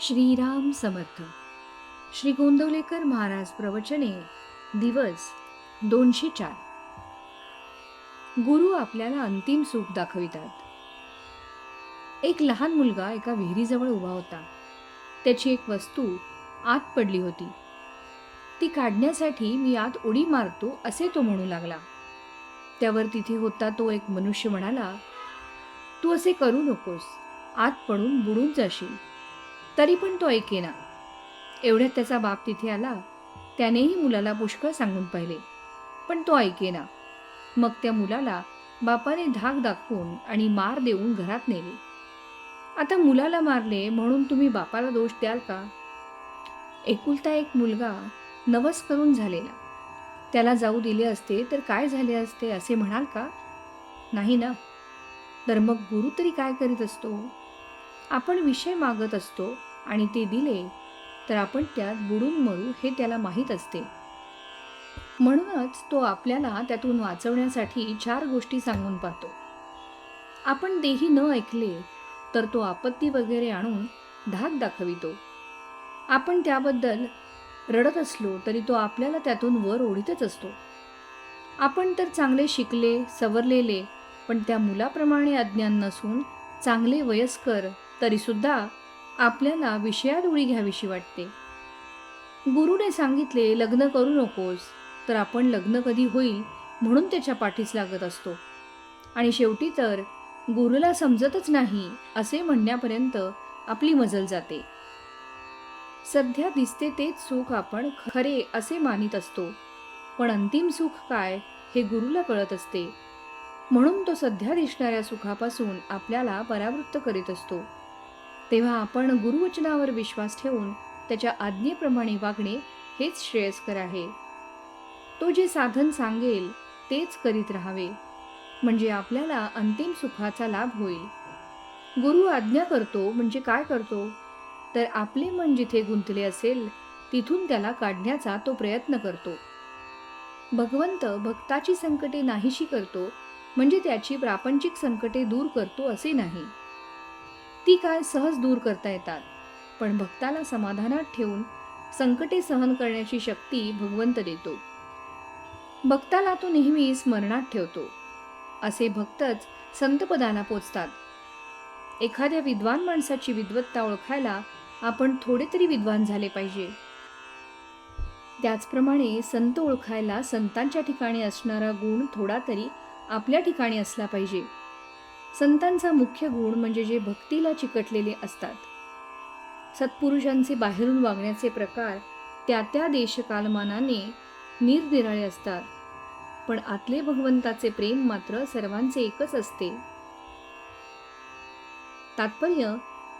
श्रीराम समर्थ. श्री गोंदवलेकर महाराज प्रवचने दिवस 204. गुरु आपल्याला अंतिम सुख दाखवितात. एक लहान मुलगा एका विहिरीजवळ उभा होता. त्याची एक वस्तू आत पडली होती. ती काढण्यासाठी मी आत उडी मारतो असे तो म्हणू लागला. त्यावर तिथे होता तो एक मनुष्य म्हणाला, तू असे करू नकोस, आत पडून बुडून जाशील. तरी पण तो ऐकेना. एवढ्यात त्याचा बाप तिथे आला. त्यानेही मुलाला पुष्कळ सांगून पाहिले, पण तो ऐकेना. मग त्या मुलाला बापाने धाक दाखवून आणि मार देऊन घरात नेले. आता मुलाला मारले म्हणून तुम्ही बापाला दोष द्याल का? एकुलता एक मुलगा नवस करून झालेला. त्याला जाऊ दिले असते तर काय झाले असते असे म्हणाल का? नाही ना. तर मग गुरु तरी काय करीत असतो? आपण विषय मागत असतो आणि ते दिले तर आपण त्यात बुडून मरू हे त्याला माहीत असते. म्हणूनच तो आपल्याला त्यातून वाचवण्यासाठी 4 गोष्टी सांगून पाहतो. आपण तेही न ऐकले तर तो आपत्ती वगैरे आणून धाक दाखवितो. आपण त्याबद्दल रडत असलो तरी तो आपल्याला त्यातून वर ओढीतच असतो. आपण तर चांगले शिकले सवरलेले पण त्या मुलाप्रमाणे अज्ञान नसून चांगले वयस्कर तरी सुद्धा आपल्याला विषयात उडी घ्यावीशी वाटते. गुरुने सांगितले लग्न करू नकोस, तर आपण लग्न कधी होईल म्हणून त्याच्या पाठीस लागत असतो. आणि शेवटी तर गुरुला समजतच नाही असे म्हणण्यापर्यंत आपली मजल जाते. सध्या दिसते तेच सुख आपण खरे असे मानित असतो, पण अंतिम सुख काय हे गुरुला कळत असते. म्हणून तो सध्या दिसणाऱ्या सुखापासून आपल्याला परावृत्त करीत असतो. तेव्हा आपण गुरुवचनावर विश्वास ठेवून त्याच्या आज्ञेप्रमाणे वागणे हेच श्रेयस्कर आहे. तो जे साधन सांगेल तेच करीत राहावे, म्हणजे आपल्याला अंतिम सुखाचा लाभ होईल. गुरु आज्ञा करतो म्हणजे काय करतो? तर आपले मन जिथे गुंतले असेल तिथून त्याला काढण्याचा तो प्रयत्न करतो. भगवंत भक्ताची संकटे नाहीशी करतो म्हणजे त्याची प्रापंचिक संकटे दूर करतो असे नाही. ती काय सहज दूर करता येतात, पण भक्ताला समाधानात ठेवून संकटे सहन करण्याची शक्ती भगवंत देतो. भक्ताला तो नेहमी स्मरणात ठेवतो. असे भक्तच संतपदाला पोचतात. एखाद्या विद्वान माणसाची विद्वत्ता ओळखायला आपण थोडे तरी विद्वान झाले पाहिजे. त्याचप्रमाणे संत ओळखायला संतांच्या ठिकाणी असणारा गुण थोडा तरी आपल्या ठिकाणी असला पाहिजे. संतांचा मुख्य गुण म्हणजे जे भक्तीला चिकटलेले असतात. सत्पुरुषांचे बाहेरून वागण्याचे प्रकार त्या त्या देशकालमानाने निरनिराळे असतात, पण आतले भगवंताचे प्रेम मात्र सर्वांचे एकच असते. तात्पर्य,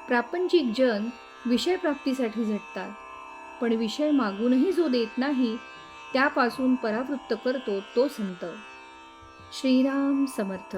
प्रापंचिक जन विषय प्राप्तीसाठी झटतात, पण विषय मागूनही जो देत नाही त्यापासून परावृत्त करतो तो संत. श्रीराम समर्थ.